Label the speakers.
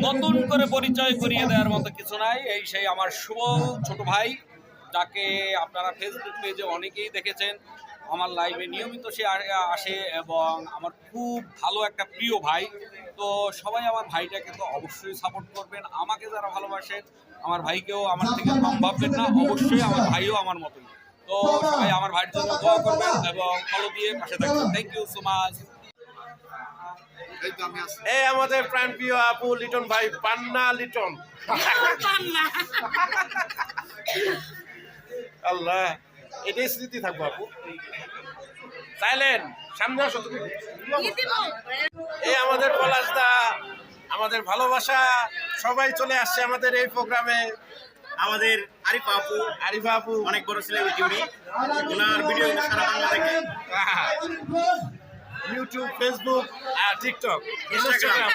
Speaker 1: নতুন করে পরিচয় করিয়ে দেওয়ার মতো কিছু নাই। এই সেই আমার শুভ ছোট ভাই, যাকে আপনারা ফেসবুক পেজে অনেকেই দেখেছেন। আমার লাইভে নিয়মিত সে আসে এবং আমার খুব ভালো একটা প্রিয় ভাই। তো সবাই আমার ভাইটাকে তো অবশ্যই সাপোর্ট করবেন। আমাকে যারা ভালোবাসেন, আমার ভাইকেও আমার থেকে কম ভাববেন না। অবশ্যই আমার ভাইও আমার মতোই। তো সবাই আমার ভাইয়ের জন্য দোয়া করবেন এবং ফলো দিয়ে পাশে থাকবেন। Thank you so much.
Speaker 2: এই আমাদের প্রাণ প্রিয় আপু লিটন ভাই, পান্না লিটন। আল্লাহ, এটাই স্মৃতি থাকবো আপু। চাইলেন সামনে আসো তুমি। এই আমাদের পলাশদা, আমাদের ভালোবাসা সবাই চলে আসছে আমাদের এই প্রোগ্রামে।
Speaker 3: আমাদের আরিফা আপু অনেক বড় সেলিব্রিটি উনি। ওনার ভিডিও সারা বাংলা দেখে
Speaker 2: ইউটিউব, ফেসবুক, টিকটক,
Speaker 3: ইনস্টাগ্রাম।